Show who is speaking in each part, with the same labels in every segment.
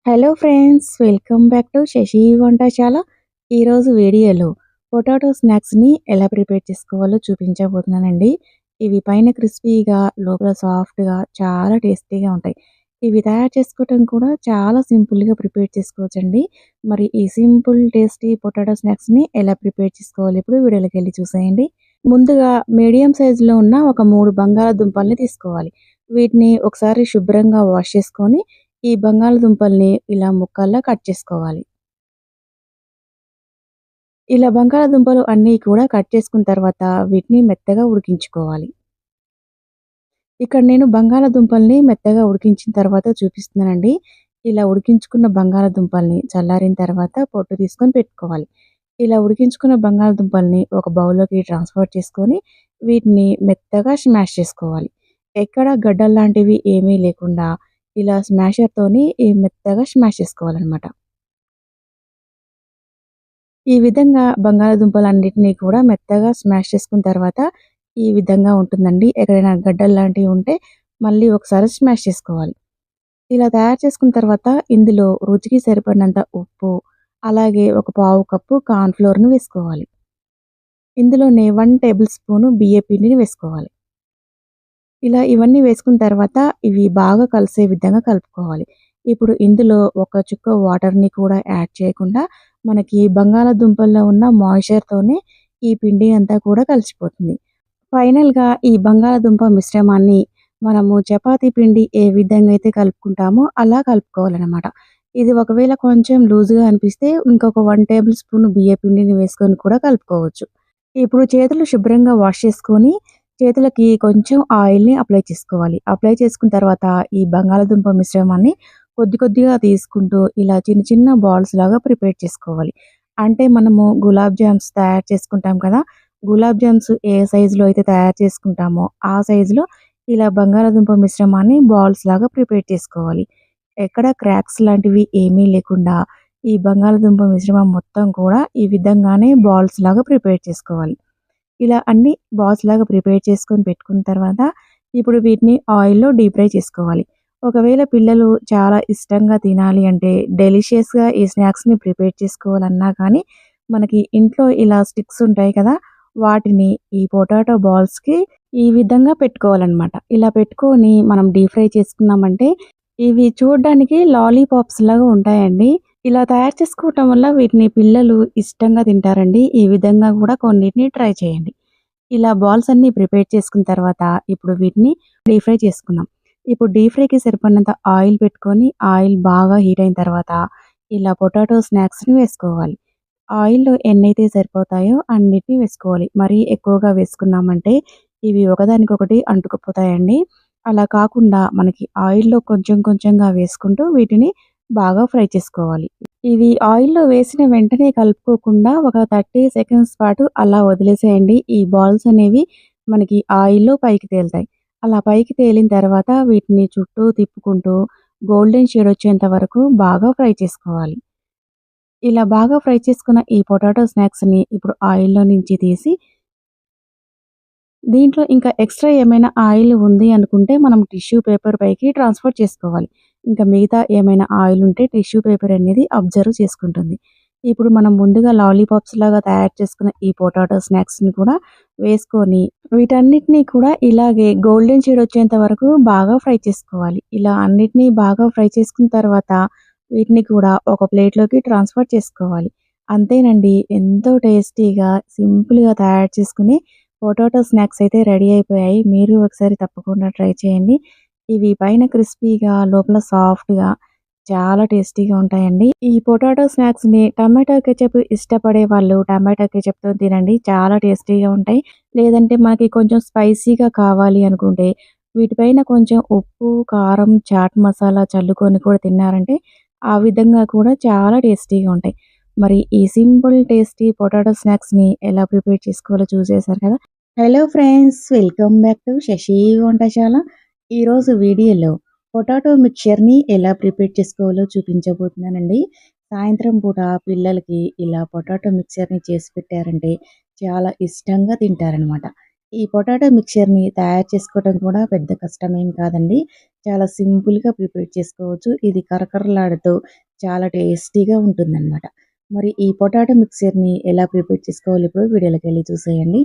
Speaker 1: Hello friends, welcome back to Shashi వంటశాల. ఈరోజు వీడియోలో పొటాటో స్నాక్స్ని ఎలా ప్రిపేర్ చేసుకోవాలో చూపించబోతున్నానండి. ఇవి పైన క్రిస్పీగా లోపల సాఫ్ట్గా చాలా టేస్టీగా ఉంటాయి. ఇవి తయారు చేసుకోవటం కూడా చాలా సింపుల్గా ప్రిపేర్ చేసుకోవచ్చండి. మరి ఈ సింపుల్ టేస్టీ పొటాటో స్నాక్స్ని ఎలా ప్రిపేర్ చేసుకోవాలి ఇప్పుడు వీడియోలోకి వెళ్ళి చూసేయండి. ముందుగా మీడియం సైజులో ఉన్న ఒక 3 బంగాళాదుంపల్ని తీసుకోవాలి. వీటిని ఒకసారి శుభ్రంగా వాష్ చేసుకొని ఈ బంగాళదుంపల్ని ఇలా ముక్కల్లా కట్ చేసుకోవాలి. ఇలా బంగాళాదుంపలు అన్నీ కూడా కట్ చేసుకున్న తర్వాత వీటిని మెత్తగా ఉడికించుకోవాలి. ఇక్కడ నేను బంగాళాదుంపల్ని మెత్తగా ఉడికించిన తర్వాత చూపిస్తున్నానండి. ఇలా ఉడికించుకున్న బంగాళాదుంపల్ని చల్లారిన తర్వాత పొట్టు తీసుకొని పెట్టుకోవాలి. ఇలా ఉడికించుకున్న బంగాళాదుంపల్ని ఒక బౌల్‌లోకి ట్రాన్స్‌ఫర్ చేసుకొని వీటిని మెత్తగా స్మాష్ చేసుకోవాలి. ఎక్కడ గడ్డల్లాంటివి ఏమీ లేకుండా ఇలా స్మాషర్‌తోని మెత్తగా స్మాష్ చేసుకోవాలనమాట. ఈ విధంగా బంగాళాదుంపలన్నిటిని కూడా మెత్తగా స్మాష్ చేసుకున్న తర్వాత ఈ విధంగా ఉంటుందండి. ఎక్కడైనా గడ్డల్లాంటివి ఉంటే మళ్ళీ ఒకసారి స్మాష్ చేసుకోవాలి. ఇలా తయారు చేసుకున్న తర్వాత ఇందులో రుచికి సరిపడినంత ఉప్పు, అలాగే ఒక పావు కప్పు కార్న్ ఫ్లోర్‌ని వేసుకోవాలి. ఇందులోనే 1 టేబుల్ స్పూను బియ్య పిండిని వేసుకోవాలి. ఇలా ఇవన్నీ వేసుకున్న తర్వాత ఇవి బాగా కలిసే విధంగా కలుపుకోవాలి. ఇప్పుడు ఇందులో ఒక చుక్క వాటర్‌ని కూడా యాడ్ చేయకుండా మనకి బంగాళాదుంపల్లో ఉన్న మాయిశ్చర్‌తోనే ఈ పిండి అంతా కూడా కలిసిపోతుంది. ఫైనల్‌గా ఈ బంగాళాదుంప మిశ్రమాన్ని మనము చపాతీ పిండి ఏ విధంగా అయితే కలుపుకుంటామో అలా కలుపుకోవాలనమాట. ఇది ఒకవేళ కొంచెం లూజ్‌గా అనిపిస్తే ఇంకొక 1 టేబుల్ స్పూన్ బియ్య పిండిని వేసుకొని కూడా కలుపుకోవచ్చు. ఇప్పుడు చేతులు శుభ్రంగా వాష్ చేసుకొని చేతులకి కొంచెం ఆయిల్‌ని అప్లై చేసుకోవాలి. అప్లై చేసుకున్న తర్వాత ఈ బంగాళాదుంప మిశ్రమాన్ని కొద్ది కొద్దిగా తీసుకుంటూ ఇలా చిన్న చిన్న బాల్స్ లాగా ప్రిపేర్ చేసుకోవాలి. అంటే మనము గులాబ్ జామ్స్ తయారు చేసుకుంటాం కదా! గులాబ్ జామ్స్ ఏ సైజులో అయితే తయారు చేసుకుంటామో ఆ సైజులో ఇలా బంగాళాదుంప మిశ్రమాన్ని బాల్స్ లాగా ప్రిపేర్ చేసుకోవాలి. ఎక్కడ క్రాక్స్ లాంటివి ఏమీ లేకుండా ఈ బంగాళాదుంప మిశ్రమం మొత్తం కూడా ఈ విధంగానే బాల్స్ లాగా ప్రిపేర్ చేసుకోవాలి. ఇలా అన్ని బాల్స్ లాగా ప్రిపేర్ చేసుకొని పెట్టుకున్న తర్వాత ఇప్పుడు వీటిని ఆయిల్‌లో డీప్ ఫ్రై చేసుకోవాలి. ఒకవేళ పిల్లలు చాలా ఇష్టంగా తినాలి అంటే డెలిషియస్‌గా ఈ స్నాక్స్‌ని ప్రిపేర్ చేసుకోవాలన్నా కానీ మనకి ఇంట్లో ఇలా స్టిక్స్ ఉంటాయి కదా! వాటిని ఈ పొటాటో బాల్స్‌కి ఈ విధంగా పెట్టుకోవాలనమాట. ఇలా పెట్టుకొని మనం డీప్ ఫ్రై చేసుకున్నామంటే ఇవి చూడ్డానికి లాలీపాప్స్ లాగా ఉంటాయండి. ఇలా తయారు చేసుకోవటం వల్ల వీటిని పిల్లలు ఇష్టంగా తింటారండి. ఈ విధంగా కూడా కొన్నిటిని ట్రై చేయండి. ఇలా బాల్స్ అన్నీ ప్రిపేర్ చేసుకున్న తర్వాత ఇప్పుడు వీటిని డీప్ ఫ్రై చేసుకుందాం. ఇప్పుడు డీప్ ఫ్రైకి సరిపడినంత ఆయిల్ పెట్టుకొని ఆయిల్ బాగా హీట్ అయిన తర్వాత ఇలా పొటాటో స్నాక్స్‌ని వేసుకోవాలి. ఆయిల్‌లో ఎన్నైతే సరిపోతాయో అన్నిటిని వేసుకోవాలి. మరీ ఎక్కువగా వేసుకున్నామంటే ఇవి ఒకదానికొకటి అంటుకుపోతాయండి. అలా కాకుండా మనకి ఆయిల్‌లో కొంచెం కొంచెంగా వేసుకుంటూ వీటిని బాగా ఫ్రై చేసుకోవాలి. ఇవి ఆయిల్‌లో వేసిన వెంటనే కలుపుకోకుండా ఒక 30 సెకండ్స్ పాటు అలా వదిలేసేయండి. ఈ బాల్స్ అనేవి మనకి ఆయిల్‌లో పైకి తేలుతాయి. అలా పైకి తేలిన తర్వాత వీటిని చుట్టూ తిప్పుకుంటూ గోల్డెన్ షేడ్ వచ్చేంత వరకు బాగా ఫ్రై చేసుకోవాలి. ఇలా బాగా ఫ్రై చేసుకున్న ఈ పొటాటో స్నాక్స్‌ని ఇప్పుడు ఆయిల్‌లో నుంచి తీసి దీంట్లో ఇంకా ఎక్స్‌ట్రా ఏమైనా ఆయిల్ ఉంది అనుకుంటే మనం టిష్యూ పేపర్ పైకి ట్రాన్స్‌ఫర్ చేసుకోవాలి. ఇంకా మిగతా ఏమైనా ఆయిల్ ఉంటే టిష్యూ పేపర్ అనేది అబ్జర్వ్ చేసుకుంటుంది. ఇప్పుడు మనం ముందుగా లాలీపాప్స్ లాగా తయారు చేసుకున్న ఈ పొటాటో స్నాక్స్‌ని కూడా వేసుకొని వీటన్నిటిని కూడా ఇలాగే గోల్డెన్ షేడ్ వచ్చేంత వరకు బాగా ఫ్రై చేసుకోవాలి. ఇలా అన్నిటిని బాగా ఫ్రై చేసుకున్న తర్వాత వీటిని కూడా ఒక ప్లేట్‌లోకి ట్రాన్స్‌ఫర్ చేసుకోవాలి. అంతేనండి. ఎంతో టేస్టీగా, సింపుల్‌గా తయారు చేసుకునే పొటాటో స్నాక్స్ అయితే రెడీ అయిపోయాయి. మీరు ఒకసారి తప్పకుండా ట్రై చేయండి. ఇవి పైన క్రిస్పీగా, లోపల సాఫ్ట్‌గా చాలా టేస్టీగా ఉంటాయండి. ఈ పొటాటో స్నాక్స్‌ని టమాటో కెచప్ ఇష్టపడే వాళ్ళు టమాటో కెచప్‌తో తినండి. చాలా టేస్టీగా ఉంటాయి. లేదంటే మనకి కొంచెం స్పైసీగా కావాలి అనుకుంటే వీటిపైన కొంచెం ఉప్పు, కారం, చాట్ మసాలా చల్లుకొని కూడా తిన్నారంటే ఆ విధంగా కూడా చాలా టేస్టీగా ఉంటాయి. మరి ఈ సింపుల్ టేస్టీ పొటాటో స్నాక్స్‌ని ఎలా ప్రిపేర్ చేసుకోవాలో చూసేసారు కదా! Hello friends, welcome back to Shashi వంటశాల. ఈరోజు వీడియోలో పొటాటో మిక్చర్ని ఎలా ప్రిపేర్ చేసుకోవాలో చూపించబోతున్నానండి. సాయంత్రం పూట పిల్లలకి ఇలా పొటాటో మిక్చర్ని చేసి పెట్టారంటే చాలా ఇష్టంగా తింటారనమాట. ఈ పొటాటో మిక్చర్‌ని తయారు చేసుకోవడం కూడా పెద్ద కష్టమేం కాదండి. చాలా సింపుల్‌గా ప్రిపేర్ చేసుకోవచ్చు. ఇది కరకరలాడుతూ చాలా టేస్టీగా ఉంటుందనమాట. మరి ఈ పొటాటో మిక్చర్‌ని ఎలా ప్రిపేర్ చేసుకోవాలో ఇప్పుడు వీడియోలోకెళ్ళి చూసేయండి.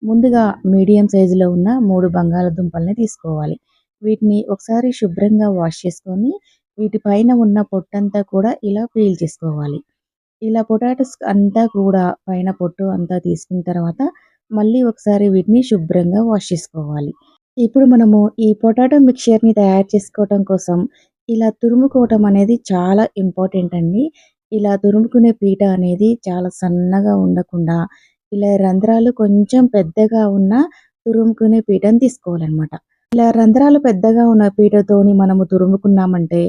Speaker 1: ముందుగా మీడియం సైజులో ఉన్న 3 బంగాళాదుంపల్ని తీసుకోవాలి. వీటిని ఒకసారి శుభ్రంగా వాష్ చేసుకొని, వీటి పైన ఉన్న పొట్టంతా కూడా ఇలా పీల్ చేసుకోవాలి. ఇలా పొటాటోస్ అంతా కూడా పైన పొట్టు అంతా తీసుకున్న తర్వాత మళ్ళీ ఒకసారి వీటిని శుభ్రంగా వాష్ చేసుకోవాలి. ఇప్పుడు మనము ఈ పొటాటో మిక్చర్‌ని తయారు చేసుకోవటం కోసం ఇలా తురుముకోవటం అనేది చాలా ఇంపార్టెంట్ అండి. ఇలా తురుముకునే పీట అనేది చాలా సన్నగా ఉండకుండా ఇలా రంధ్రాలు కొంచెం పెద్దగా ఉన్న తురుముకునే పీటని తీసుకోవాలనమాట. ఇలా రంధ్రాలు పెద్దగా ఉన్న పీటతోని మనము తురుముకున్నామంటే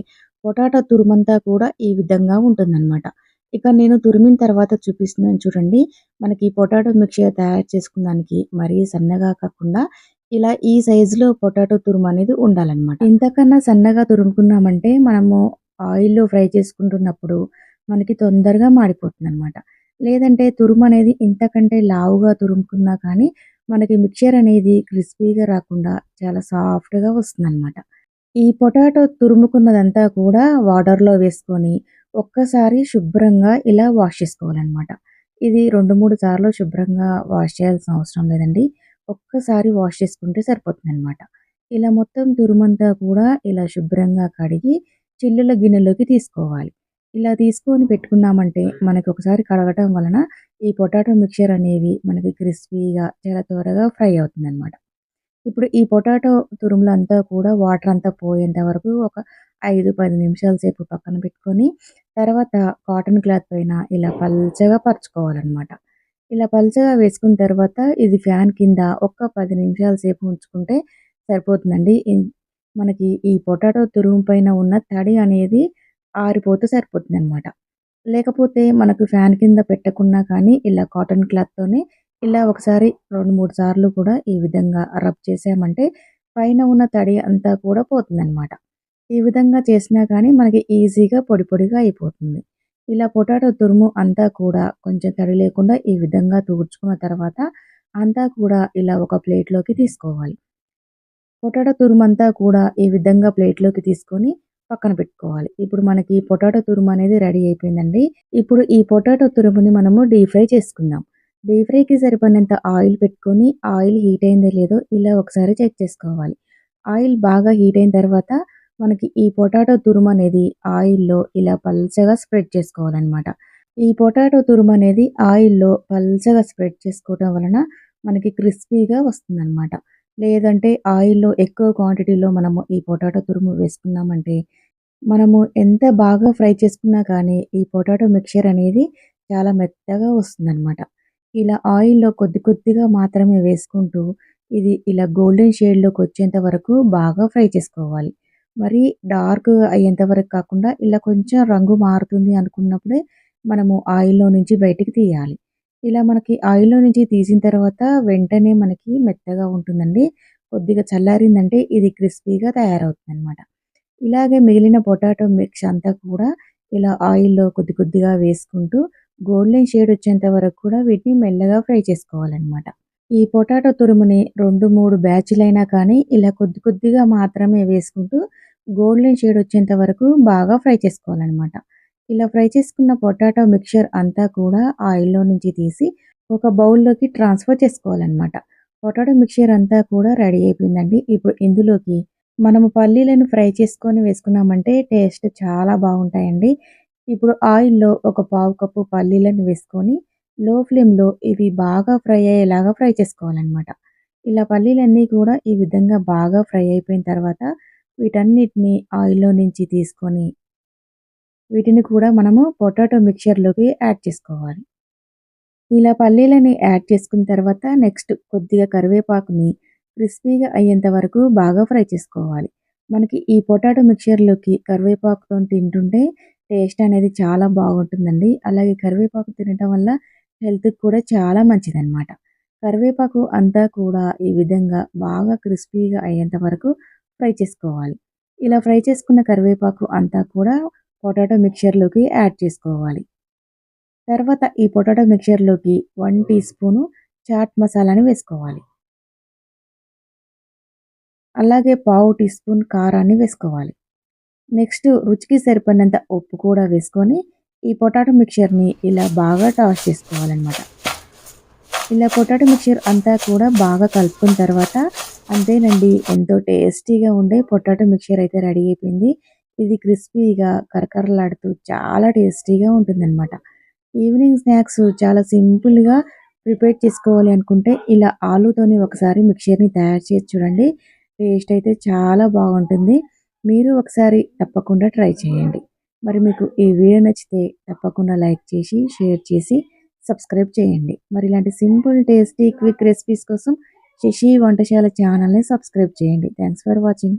Speaker 1: పొటాటో తురుమంతా కూడా ఈ విధంగా ఉంటుందనమాట. ఇక నేను తురిమిన తర్వాత చూపిస్తున్నాను చూడండి. మనకి పొటాటో మిక్చర్ తయారు చేసుకున్నానికి మరీ సన్నగా కాకుండా ఇలా ఈ సైజులో పొటాటో తురుమనేది ఉండాలనమాట. ఇంతకన్నా సన్నగా తురుముకున్నామంటే మనము ఆయిల్‌లో ఫ్రై చేసుకుంటున్నప్పుడు మనకి తొందరగా మాడిపోతుందనమాట. లేదంటే తురుమనేది ఇంతకంటే లావుగా తురుముకున్నా కానీ మనకి మిక్చర్ అనేది క్రిస్పీగా రాకుండా చాలా సాఫ్ట్‌గా వస్తుందనమాట. ఈ పొటాటో తురుముకున్నదంతా కూడా వాటర్‌లో వేసుకొని ఒక్కసారి శుభ్రంగా ఇలా వాష్ చేసుకోవాలనమాట. ఇది 2, 3 సార్లు శుభ్రంగా వాష్ చేయాల్సిన అవసరం లేదండి. ఒక్కసారి వాష్ చేసుకుంటే సరిపోతుందనమాట. ఇలా మొత్తం తురుమంతా కూడా ఇలా శుభ్రంగా కడిగి చిల్లుల గిన్నెలోకి తీసుకోవాలి. ఇలా తీసుకొని పెట్టుకున్నామంటే మనకి ఒకసారి కడగటం వలన ఈ పొటాటో మిక్చర్ అనేవి మనకి క్రిస్పీగా చాలా త్వరగా ఫ్రై అవుతుందనమాట. ఇప్పుడు ఈ పొటాటో తురుములంతా కూడా వాటర్ అంతా పోయేంత వరకు ఒక 5, 10 నిమిషాల సేపు పక్కన పెట్టుకొని, తర్వాత కాటన్ క్లాత్ పైన ఇలా పల్చగా పరుచుకోవాలనమాట. ఇలా పల్చగా వేసుకున్న తర్వాత ఇది ఫ్యాన్ కింద ఒక 10 నిమిషాల సేపు ఉంచుకుంటే సరిపోతుందండి. మనకి ఈ పొటాటో తురుము పైన ఉన్న తడి అనేది ఆరిపోతే సరిపోతుందనమాట. లేకపోతే మనకు ఫ్యాన్ కింద పెట్టకున్నా కానీ ఇలా కాటన్ క్లాత్‌తోనే ఇలా ఒకసారి 2, 3 సార్లు కూడా ఈ విధంగా రబ్ చేసామంటే పైన ఉన్న తడి అంతా కూడా పోతుందనమాట. ఈ విధంగా చేసినా కానీ మనకి ఈజీగా పొడి పొడిగా అయిపోతుంది. ఇలా పొటాటో తురుము అంతా కూడా కొంచెం తడి లేకుండా ఈ విధంగా తూర్చుకున్న తర్వాత అంతా కూడా ఇలా ఒక ప్లేట్‌లోకి తీసుకోవాలి. పొటాటో తురుమంతా కూడా ఈ విధంగా ప్లేట్‌లోకి తీసుకొని పక్కన పెట్టుకోవాలి. ఇప్పుడు మనకి పొటాటో తురుమనేది రెడీ అయిపోయిందండి. ఇప్పుడు ఈ పొటాటో తురుముని మనము డీప్ ఫ్రై చేసుకుందాం. డీప్ ఫ్రైకి సరిపడినంత ఆయిల్ పెట్టుకొని, ఆయిల్ హీట్ అయిందో లేదో ఇలా ఒకసారి చెక్ చేసుకోవాలి. ఆయిల్ బాగా హీట్ అయిన తర్వాత మనకి ఈ పొటాటో తురుమనేది ఆయిల్‌లో ఇలా పల్చగా స్ప్రెడ్ చేసుకోవాలనమాట. ఈ పొటాటో తురుమనేది ఆయిల్‌లో పల్చగా స్ప్రెడ్ చేసుకోవటం వలన మనకి క్రిస్పీగా వస్తుందనమాట. లేదంటే ఆయిల్‌లో ఎక్కువ క్వాంటిటీలో మనము ఈ పొటాటో తురుము వేసుకున్నామంటే, మనము ఎంత బాగా ఫ్రై చేసుకున్నా కానీ, ఈ పొటాటో మిక్చర్ అనేది చాలా మెత్తగా వస్తుందనమాట. ఇలా ఆయిల్‌లో కొద్ది కొద్దిగా మాత్రమే వేసుకుంటూ, ఇది ఇలా గోల్డెన్ షేడ్‌లోకొచ్చేంత వరకు బాగా ఫ్రై చేసుకోవాలి. మరీ డార్క్ అయ్యేంత వరకు కాకుండా, ఇలా కొంచెం రంగు మారుతుంది అనుకున్నప్పుడే మనము ఆయిల్‌లో నుంచి బయటికి తీయాలి. ఇలా మనకి ఆయిల్‌లో నుంచి తీసిన తర్వాత వెంటనే మనకి మెత్తగా ఉంటుందండి. కొద్దిగా చల్లారిందంటే ఇది క్రిస్పీగా తయారవుతుందనమాట. ఇలాగే మిగిలిన పొటాటో మిక్స్ అంతా కూడా ఇలా ఆయిల్‌లో కొద్ది కొద్దిగా వేసుకుంటూ గోల్డెన్ షేడ్ వచ్చేంత వరకు కూడా వీటిని మెల్లగా ఫ్రై చేసుకోవాలనమాట. ఈ పొటాటో తురుముని 2, 3 బ్యాచులైనా కానీ ఇలా కొద్ది కొద్దిగా మాత్రమే వేసుకుంటూ గోల్డెన్ షేడ్ వచ్చేంత వరకు బాగా ఫ్రై చేసుకోవాలనమాట. ఇలా ఫ్రై చేసుకున్న పొటాటో మిక్చర్ అంతా కూడా ఆయిల్‌లో నుంచి తీసి ఒక బౌల్‌లోకి ట్రాన్స్‌ఫర్ చేసుకోవాలనమాట. పొటాటో మిక్చర్ అంతా కూడా రెడీ అయిపోయిందండి. ఇప్పుడు ఇందులోకి మనము పల్లీలను ఫ్రై చేసుకొని వేసుకున్నామంటే టేస్ట్ చాలా బాగుంటాయండి. ఇప్పుడు ఆయిల్‌లో ఒక పావు కప్పు పల్లీలను వేసుకొని లో ఫ్లేమ్‌లో ఇవి బాగా ఫ్రై అయ్యేలాగా ఫ్రై చేసుకోవాలనమాట. ఇలా పల్లీలన్నీ కూడా ఈ విధంగా బాగా ఫ్రై అయిపోయిన తర్వాత వీటన్నిటిని ఆయిల్‌లో నుంచి తీసుకొని వీటిని కూడా మనము పొటాటో మిక్చర్‌లోకి యాడ్ చేసుకోవాలి. ఇలా పల్లీలని యాడ్ చేసుకున్న తర్వాత నెక్స్ట్ కొద్దిగా కరివేపాకుని క్రిస్పీగా అయ్యేంత వరకు బాగా ఫ్రై చేసుకోవాలి. మనకి ఈ పొటాటో మిక్చర్‌లోకి కరివేపాకుతోని తింటుంటే టేస్ట్ అనేది చాలా బాగుంటుందండి. అలాగే కరివేపాకు తినటం వల్ల హెల్త్‌కి కూడా చాలా మంచిదనమాట. కరివేపాకు అంతా కూడా ఈ విధంగా బాగా క్రిస్పీగా అయ్యేంత వరకు ఫ్రై చేసుకోవాలి. ఇలా ఫ్రై చేసుకున్న కరివేపాకు అంతా కూడా పొటాటో మిక్చర్‌లోకి యాడ్ చేసుకోవాలి. తర్వాత ఈ పొటాటో మిక్చర్‌లోకి 1 టీ స్పూను చాట్ మసాలాని వేసుకోవాలి. అలాగే పావు టీ స్పూన్ కారాన్ని వేసుకోవాలి. నెక్స్ట్ రుచికి సరిపడినంత ఉప్పు కూడా వేసుకొని ఈ పొటాటో మిక్చర్‌ని ఇలా బాగా టాస్ చేసుకోవాలనమాట. ఇలా పొటాటో మిక్చర్ అంతా కూడా బాగా కలుపుకున్న తర్వాత అంతేనండి, ఎంతో టేస్టీగా ఉండే పొటాటో మిక్చర్ అయితే రెడీ అయిపోయింది. ఇది క్రిస్పీగా కరకరలాడుతూ చాలా టేస్టీగా ఉంటుందనమాట. ఈవినింగ్ స్నాక్స్ చాలా సింపుల్‌గా ప్రిపేర్ చేసుకోవాలి అనుకుంటే ఇలా ఆలూతోని ఒకసారి మిక్చర్‌ని తయారు చేసి చూడండి. టేస్ట్ అయితే చాలా బాగుంటుంది. మీరు ఒకసారి తప్పకుండా ట్రై చేయండి. మరి మీకు ఈ వీడియో నచ్చితే తప్పకుండా లైక్ చేసి, షేర్ చేసి, సబ్స్క్రైబ్ చేయండి. మరి ఇలాంటి సింపుల్, టేస్టీ, క్విక్ రెసిపీస్ కోసం శశి వంటశాల ఛానల్‌ని సబ్స్క్రైబ్ చేయండి. Thanks for watching.